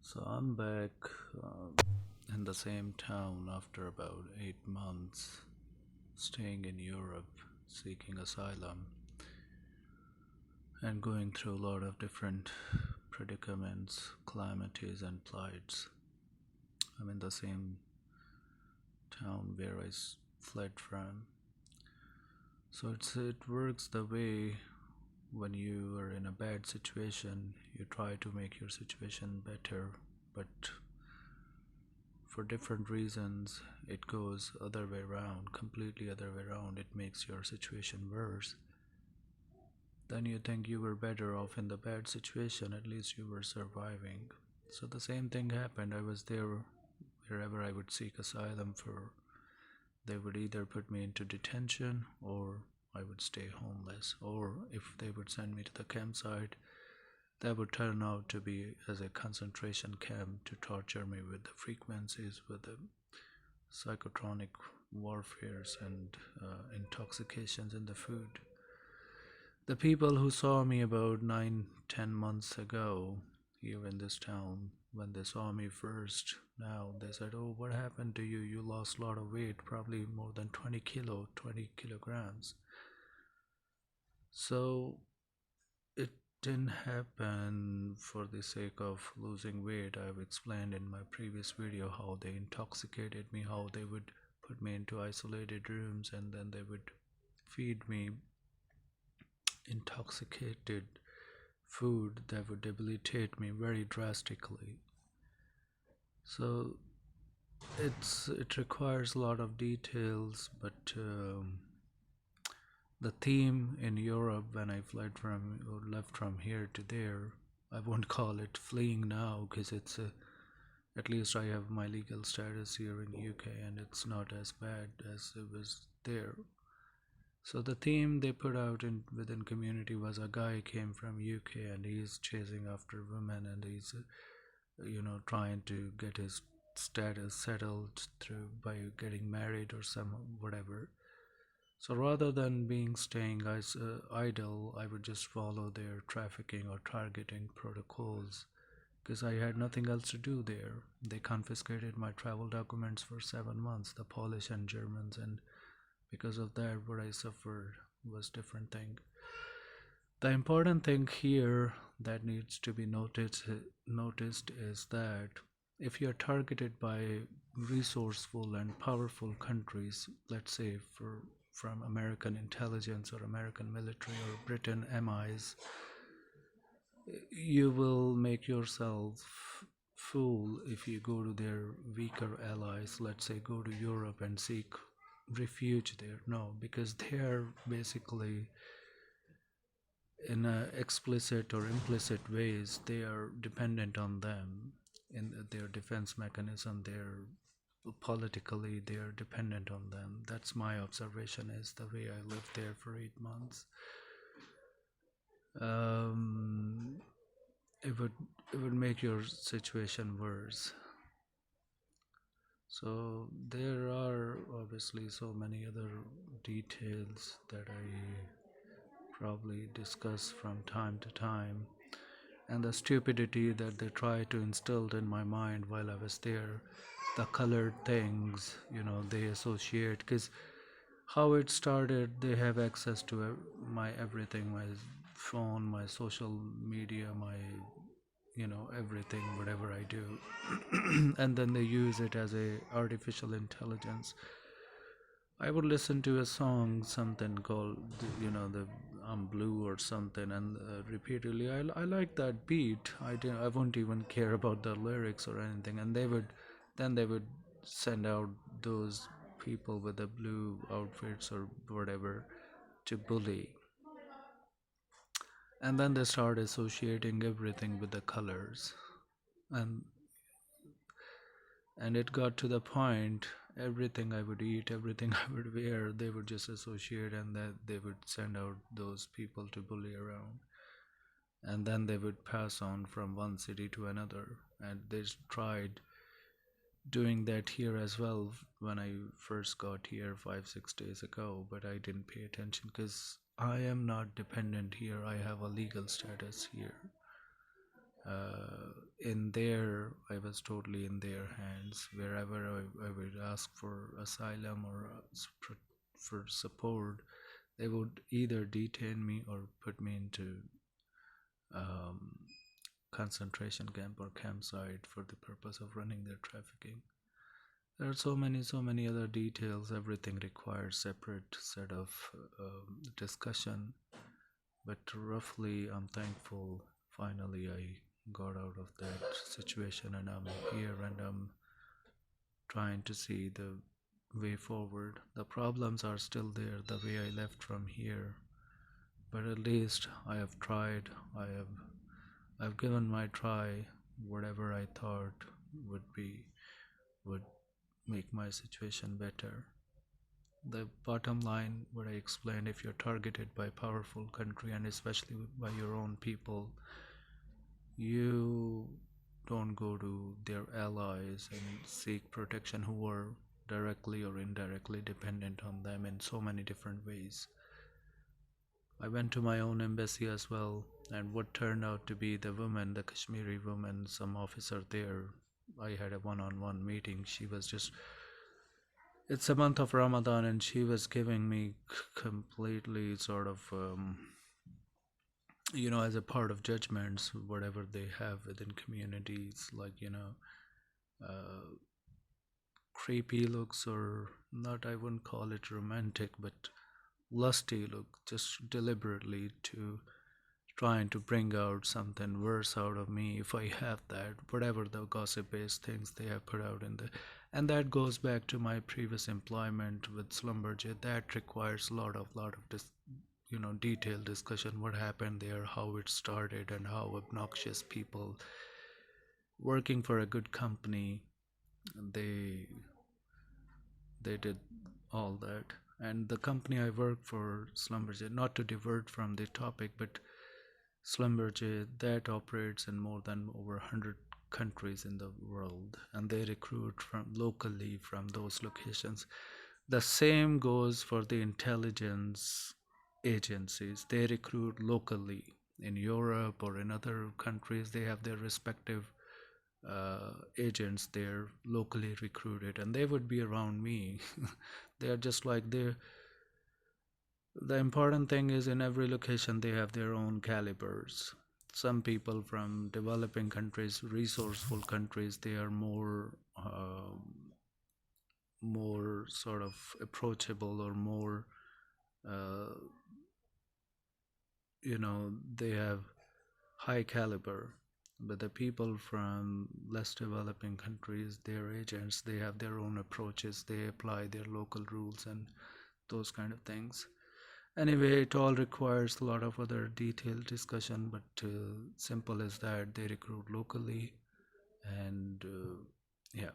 So I'm back in the same town after about 8 months staying in Europe, seeking asylum, and going through a lot of different predicaments, calamities, and plights. I'm in the same town where I fled from. So it works the way when you are in a bad situation, you try to make your situation better, but for different reasons it goes other way around, completely other way around. It makes your situation worse. Then you think you were better off in the bad situation, at least you were surviving. So the same thing happened. I was there wherever I would seek asylum for. They would either put me into detention or I would stay homeless, or if they would send me to the campsite, that would turn out to be as a concentration camp to torture me with the frequencies, with the psychotronic warfares and intoxications in the food. The people who saw me about 9, 10 months ago here in this town, when they saw me first, now they said, "Oh, what happened to you? You lost a lot of weight, probably more than 20 kilograms." So it didn't happen for the sake of losing weight. I've explained in my previous video how they intoxicated me, how they would put me into isolated rooms and then they would feed me intoxicated food that would debilitate me very drastically. So it requires a lot of details, but the theme in Europe when I fled from or left from here to there, I won't call it fleeing now because it's at least I have my legal status here in UK and it's not as bad as it was there. So the theme they put out in within community was a guy came from UK and he's chasing after women and he's trying to get his status settled through by getting married or some whatever. So rather than being staying as idle, I would just follow their trafficking or targeting protocols because I had nothing else to do there. They confiscated my travel documents for 7 months, the Polish and Germans, and because of that, what I suffered was different thing. The important thing here that needs to be noticed is that if you are targeted by resourceful and powerful countries, let's say from American intelligence or American military or Britain MIs, you will make yourself fool if you go to their weaker allies, let's say go to Europe and seek refuge there. No, because they are basically in explicit or implicit ways they are dependent on them in their defense mechanism. They're politically they are dependent on them. That's my observation is the way I lived there for 8 months. um, it would make your situation worse. So there are obviously so many other details that I probably discuss from time to time, and the stupidity that they try to instill in my mind while I was there, the colored things, they associate, because how it started, they have access to my everything, my phone, my social media, my everything, whatever I do. And then they use it as a artificial intelligence. I would listen to a song, something called, the I'm Blue or something, and repeatedly, I like that beat. I won't even care about the lyrics or anything. And they would send out those people with the blue outfits or whatever to bully. And then they start associating everything with the colors, and it got to the point everything I would eat, everything I would wear, they would just associate, and that they would send out those people to bully around, and then they would pass on from one city to another. And they tried doing that here as well when I first got here 5 6 days ago, but I didn't pay attention because I am not dependent here. I have a legal status here. in there, I was totally in their hands. Wherever I would ask for asylum or for support, they would either detain me or put me into um, concentration camp or campsite for the purpose of running their trafficking. There are so many other details. Everything requires separate set of discussion. But roughly, I'm thankful. Finally, I got out of that situation, and I'm here, and I'm trying to see the way forward. The problems are still there, the way I left from here, but at least I have tried. I've given my try. Whatever I thought would make my situation better. The bottom line, what I explained, if you're targeted by powerful country and especially by your own people, you don't go to their allies and seek protection who are directly or indirectly dependent on them in so many different ways. I went to my own embassy as well, and what turned out to be the woman, the Kashmiri woman, some officer there, I had a one-on-one meeting. She was just, it's a month of Ramadan, and she was giving me completely sort of as a part of judgments, whatever they have within communities, like uh, creepy looks, or not, I wouldn't call it romantic, but lusty look, just deliberately to trying to bring out something worse out of me if I have that, whatever the gossip based things they have put out in the. And that goes back to my previous employment with Slumberjay. That requires lot of detailed discussion, what happened there, how it started, and how obnoxious people working for a good company, they they did all that. And the company I work for, Slumberjay, not to divert from the topic, but Slumberjay, that operates in more than over 100 countries in the world, and they recruit from locally from those locations. The same goes for the intelligence agencies. They recruit locally in Europe or in other countries. They have their respective agents there locally recruited, and they would be around me. They are just like the important thing is in every location they have their own calibers. Some people from developing countries, resourceful countries, they are more sort of approachable, or more uh, they have high caliber. But the people from less developing countries, their agents, they have their own approaches, they apply their local rules and those kind of things. Anyway, it all requires a lot of other detailed discussion, but simple as that, they recruit locally, and yeah.